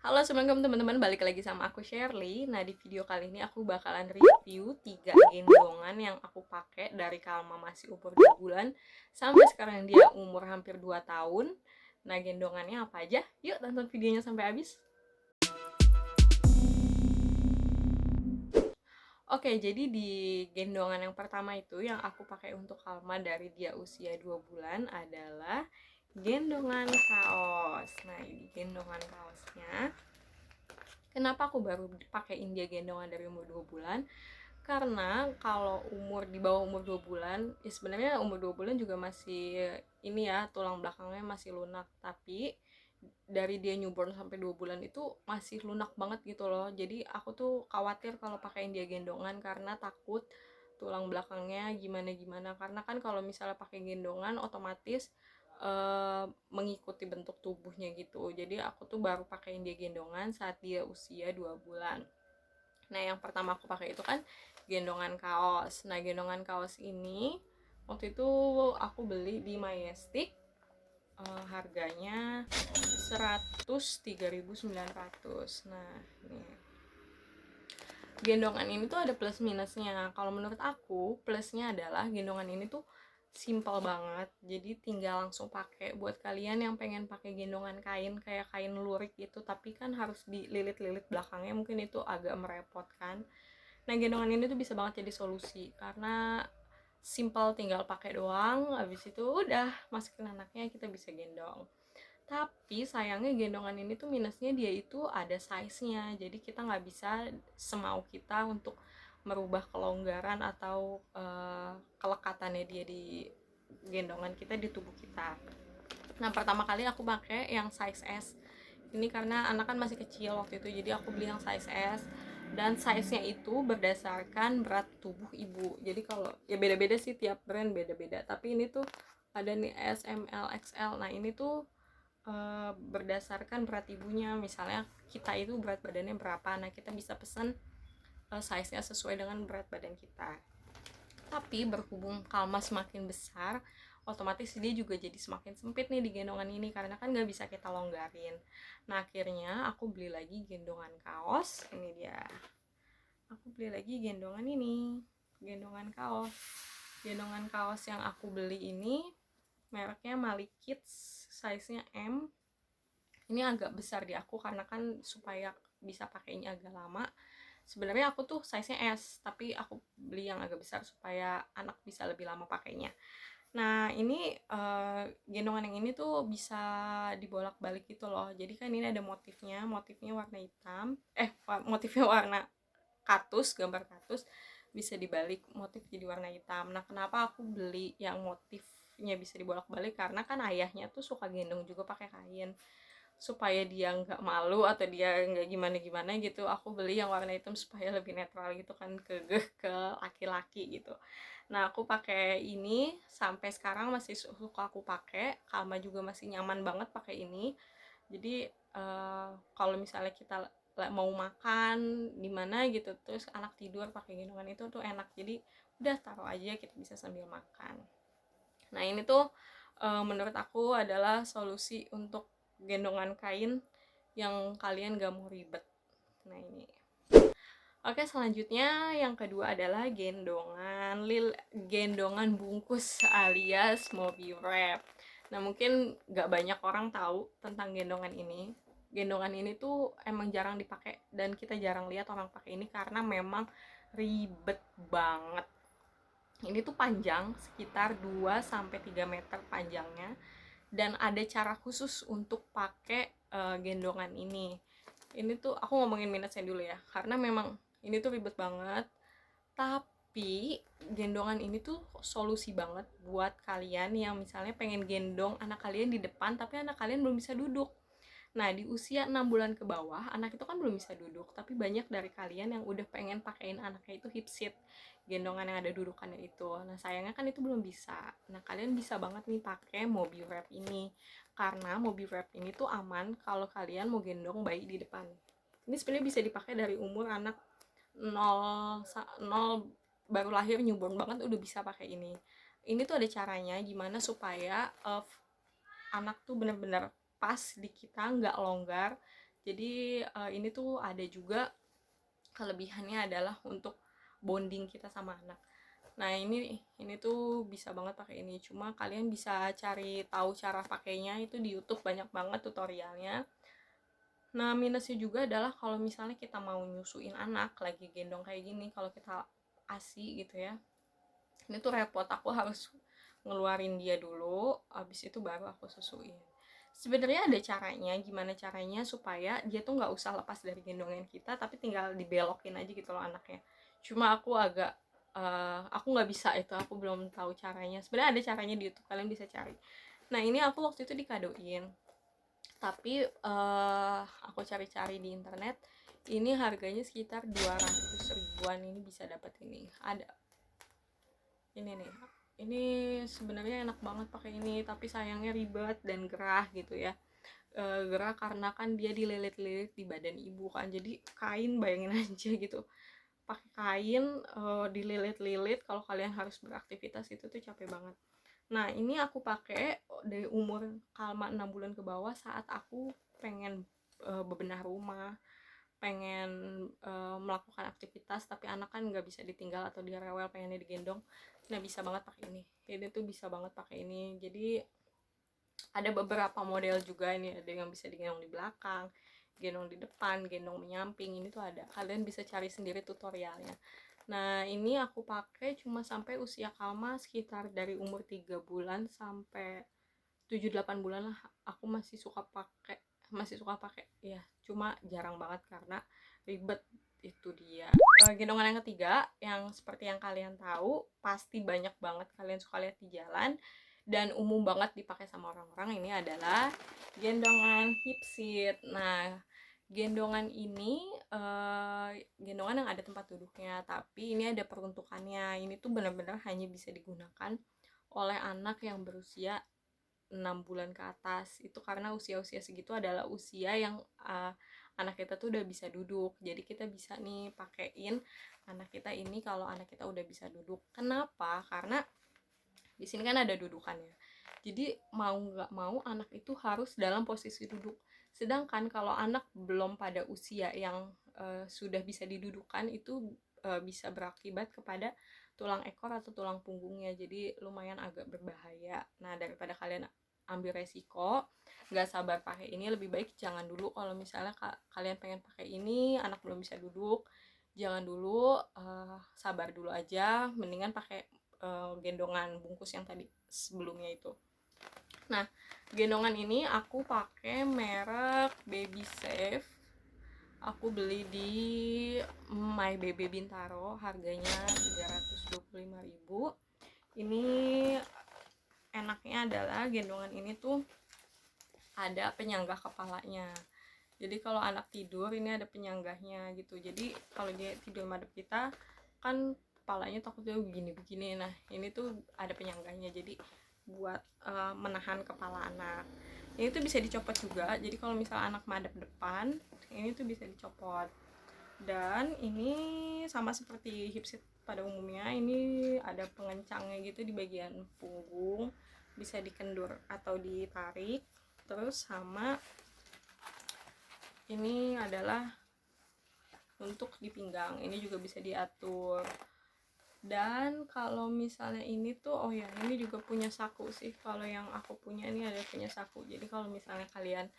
Halo, assalamualaikum teman-teman, balik lagi sama aku Shirley. Nah, di video kali ini aku bakalan review 3 gendongan yang aku pakai dari Kalma masih umur 2 bulan sampai sekarang dia umur hampir 2 tahun. Nah, gendongannya apa aja? Yuk tonton videonya sampai habis. Oke, jadi di gendongan yang pertama itu yang aku pakai untuk Kalma dari dia usia 2 bulan adalah gendongan kaos. Nah, ini gendongan kaosnya. Kenapa aku baru pakaiin dia gendongan dari umur 2 bulan? Karena kalau di bawah umur 2 bulan, ya sebenarnya umur 2 bulan juga masih ini ya, tulang belakangnya masih lunak, tapi dari dia newborn sampai 2 bulan itu masih lunak banget gitu loh. Jadi aku tuh khawatir kalau pakaiin dia gendongan karena takut tulang belakangnya gimana-gimana, karena kan kalau misalnya pakai gendongan otomatis mengikuti bentuk tubuhnya gitu. Jadi aku tuh baru pakaiin dia gendongan saat dia usia 2 bulan. Nah, yang pertama aku pakai itu kan gendongan kaos. Nah, gendongan kaos ini waktu itu aku beli di Majestic, harganya 103.900. Nah, ini gendongan ini tuh ada plus minusnya. Kalau menurut aku, plusnya adalah gendongan ini tuh simple banget, jadi tinggal langsung pakai. Buat kalian yang pengen pakai gendongan kain kayak kain lurik gitu, tapi kan harus dililit-lilit belakangnya, mungkin itu agak merepotkan. Nah, gendongan ini tuh bisa banget jadi solusi karena simple, tinggal pakai doang, habis itu udah masukin anaknya kita bisa gendong. Tapi sayangnya gendongan ini tuh minusnya dia itu ada size-nya, jadi kita nggak bisa semau kita untuk merubah kelonggaran atau kelekatannya dia di gendongan kita, di tubuh kita. Nah, pertama kali aku pakai yang size S ini karena anak kan masih kecil waktu itu, jadi aku beli yang size S, dan size-nya itu berdasarkan berat tubuh ibu. Jadi kalau ya beda-beda sih, tiap brand beda-beda, tapi ini tuh ada nih S, M, L, XL. Nah, ini tuh berdasarkan berat ibunya. Misalnya kita itu berat badannya berapa, nah kita bisa pesen size-nya sesuai dengan berat badan kita. Tapi berhubung Kalma semakin besar, otomatis dia juga jadi semakin sempit nih di gendongan ini, karena kan nggak bisa kita longgarin. Nah, akhirnya aku beli lagi gendongan kaos. Ini dia, aku beli lagi gendongan ini, gendongan kaos. Gendongan kaos yang aku beli ini mereknya Malik Kids, size-nya M. Ini agak besar di aku karena kan supaya bisa pakainya agak lama. Sebenarnya aku tuh size-nya S, tapi aku beli yang agak besar supaya anak bisa lebih lama pakainya. Nah, ini gendongan yang ini tuh bisa dibolak-balik gitu loh. Jadi kan ini ada motifnya warna hitam. Motifnya warna kaktus, gambar kaktus, bisa dibalik motif jadi warna hitam. Nah, kenapa aku beli yang motifnya bisa dibolak-balik? Karena kan ayahnya tuh suka gendong juga pakai kain. Supaya dia nggak malu atau dia nggak gimana-gimana gitu, aku beli yang warna hitam supaya lebih netral gitu kan, ke laki-laki gitu. Nah, aku pakai ini sampai sekarang masih suka aku pakai. Kalma juga masih nyaman banget pakai ini. Jadi kalau misalnya kita mau makan di mana gitu, terus anak tidur pakai gendongan itu tuh enak. Jadi udah taruh aja, kita bisa sambil makan. Nah, ini tuh menurut aku adalah solusi untuk gendongan kain yang kalian gak mau ribet. Nah, ini. Oke, selanjutnya yang kedua adalah gendongan bungkus alias Mobi Wrap. Nah, mungkin gak banyak orang tahu tentang gendongan ini. Gendongan ini tuh emang jarang dipakai dan kita jarang lihat orang pakai ini karena memang ribet banget. Ini tuh panjang sekitar 2-3 meter panjangnya, dan ada cara khusus untuk pakai gendongan ini. Ini tuh aku ngomongin minusnya dulu ya, karena memang ini tuh ribet banget. Tapi gendongan ini tuh solusi banget buat kalian yang misalnya pengen gendong anak kalian di depan tapi anak kalian belum bisa duduk. Nah, di usia 6 bulan ke bawah, anak itu kan belum bisa duduk, tapi banyak dari kalian yang udah pengen pakein anaknya itu hip seat, gendongan yang ada dudukannya itu. Nah, sayangnya kan itu belum bisa. Nah, kalian bisa banget nih pakai Mobi Wrap ini. Karena Mobi Wrap ini tuh aman kalau kalian mau gendong bayi di depan. Ini sebenarnya bisa dipakai dari umur anak 0 baru lahir, newborn banget, udah bisa pakai ini. Ini tuh ada caranya gimana supaya anak tuh bener-bener pas di kita, nggak longgar, Jadi ini tuh ada juga kelebihannya adalah untuk bonding kita sama anak. Nah, ini tuh bisa banget pakai ini. Cuma kalian bisa cari tahu cara pakainya itu di YouTube, banyak banget tutorialnya. Nah, minusnya juga adalah kalau misalnya kita mau nyusuin anak lagi gendong kayak gini, kalau kita ASI gitu ya, ini tuh repot, aku harus ngeluarin dia dulu, abis itu baru aku susuin. Sebenarnya ada caranya, gimana caranya supaya dia tuh nggak usah lepas dari gendongan kita, tapi tinggal dibelokin aja gitu loh anaknya. Cuma aku nggak bisa itu, aku belum tahu caranya. Sebenarnya ada caranya di YouTube, kalian bisa cari. Nah, ini aku waktu itu dikadoin, tapi aku cari-cari di internet, ini harganya sekitar 200 ribuan. Ini bisa dapat ini, ada ini nih. Ini sebenarnya enak banget pakai ini, tapi sayangnya ribet dan gerah gitu ya. Gerah karena kan dia dililit-lilit di badan ibu kan, jadi kain, bayangin aja gitu, pakai kain dililit-lilit, kalau kalian harus beraktivitas itu tuh capek banget. Nah, ini aku pakai dari umur Kalma 6 bulan ke bawah, saat aku pengen bebenah rumah, pengen melakukan aktivitas, tapi anak kan nggak bisa ditinggal atau dia rewel pengennya digendong. Nah, bisa banget pakai ini tuh bisa banget pakai ini. Jadi ada beberapa model juga, ini ada yang bisa digendong di belakang, gendong di depan, gendong menyamping, ini tuh ada, kalian bisa cari sendiri tutorialnya. Nah, ini aku pakai cuma sampai usia Kalma sekitar dari umur 3 bulan sampai 7-8 bulan lah, aku masih suka pakai ya, cuma jarang banget karena ribet. Itu dia. Gendongan yang ketiga, yang seperti yang kalian tahu, pasti banyak banget kalian suka lihat di jalan dan umum banget dipakai sama orang-orang, ini adalah gendongan hip seat. Nah, gendongan ini gendongan yang ada tempat duduknya, tapi ini ada peruntukannya. Ini tuh benar-benar hanya bisa digunakan oleh anak yang berusia 6 bulan ke atas. Itu karena usia-usia segitu adalah usia yang anak kita tuh udah bisa duduk. Jadi kita bisa nih pakein anak kita ini kalau anak kita udah bisa duduk. Kenapa? Karena di sini kan ada dudukannya. Jadi mau nggak mau anak itu harus dalam posisi duduk. Sedangkan kalau anak belum pada usia yang sudah bisa didudukan, itu bisa berakibat kepada tulang ekor atau tulang punggungnya. Jadi lumayan agak berbahaya. Nah, daripada kalian ambil resiko nggak sabar pakai ini, lebih baik jangan dulu. Kalau misalnya kalian pengen pakai ini, anak belum bisa duduk, jangan dulu, sabar dulu aja, mendingan pakai gendongan bungkus yang tadi sebelumnya itu. Nah, gendongan ini aku pakai merek Baby Safe, aku beli di My Baby Bintaro, harganya 325.000. Ini enaknya adalah gendongan ini tuh ada penyangga kepalanya. Jadi kalau anak tidur ini ada penyanggahnya gitu. Jadi kalau dia tidur madep kita kan kepalanya takutnya begini-begini. Nah, ini tuh ada penyanggahnya. Jadi buat menahan kepala anak. Ini tuh bisa dicopot juga. Jadi kalau misalnya anak madep depan, ini tuh bisa dicopot. Dan ini sama seperti hip seat pada umumnya, ini ada pengencangnya gitu di bagian punggung, bisa dikendur atau ditarik. Terus sama ini adalah untuk di pinggang, ini juga bisa diatur. Dan kalau misalnya ini tuh, oh ya, ini juga punya saku sih. Kalau yang aku punya ini ada punya saku. Jadi kalau misalnya kalian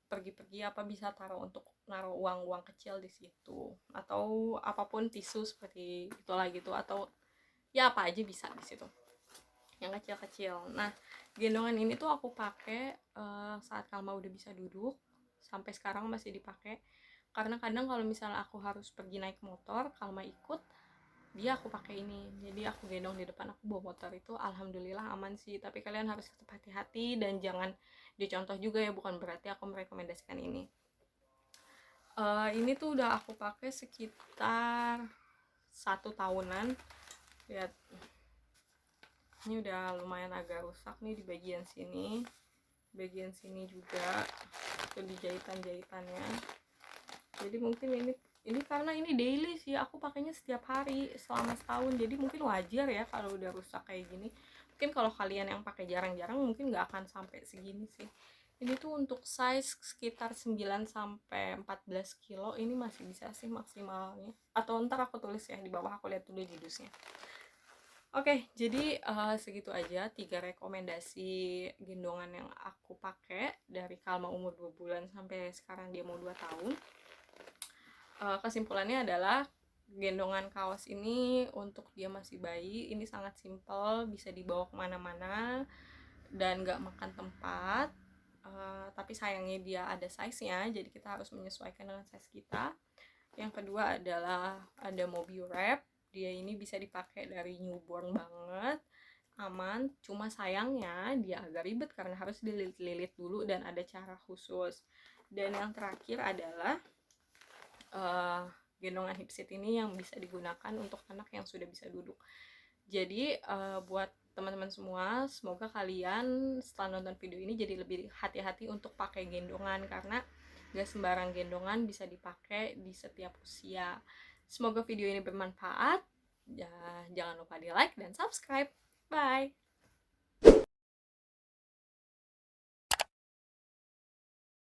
pergi-pergi apa, bisa untuk naruh uang-uang kecil di situ, atau apapun, tisu seperti itulah gitu, atau ya apa aja bisa di situ yang kecil-kecil. Nah, gendongan ini tuh aku pakai saat Kalma udah bisa duduk, sampai sekarang masih dipakai. Karena kadang kalau misalnya aku harus pergi naik motor, Kalma ikut, dia aku pakai ini. Jadi aku gendong di depan, aku bawa motor, itu alhamdulillah aman sih. Tapi kalian harus tetap hati-hati dan jangan dicontoh juga ya, bukan berarti aku merekomendasikan ini. Ini tuh udah aku pakai sekitar 1 tahunan. Lihat, ini udah lumayan agak rusak nih di bagian sini juga tuh, di jahitan-jahitannya. Jadi mungkin ini karena ini daily sih, aku pakainya setiap hari selama setahun, jadi mungkin wajar ya kalau udah rusak kayak gini. Mungkin kalau kalian yang pakai jarang-jarang mungkin nggak akan sampai segini sih. Ini tuh untuk size sekitar 9 sampai 14 kilo, ini masih bisa sih maksimalnya. Atau ntar aku tulis ya di bawah, aku lihat dulu judusnya. Oke, jadi segitu aja 3 rekomendasi gendongan yang aku pakai dari Kalma umur 2 bulan sampai sekarang dia mau 2 tahun. Kesimpulannya adalah gendongan kaos ini untuk dia masih bayi ini sangat simpel, bisa dibawa kemana-mana dan gak makan tempat. Tapi sayangnya dia ada size-nya, jadi kita harus menyesuaikan dengan size kita. Yang kedua adalah ada Mobi Wrap. Dia ini bisa dipakai dari newborn banget, aman. Cuma sayangnya dia agak ribet karena harus dililit-lilit dulu dan ada cara khusus. Dan yang terakhir adalah gendongan hipsit ini yang bisa digunakan untuk anak yang sudah bisa duduk. Jadi buat teman-teman semua, semoga kalian setelah nonton video ini jadi lebih hati-hati untuk pakai gendongan, karena gak sembarang gendongan bisa dipakai di setiap usia. Semoga video ini bermanfaat. Ya, jangan lupa di like dan subscribe. Bye.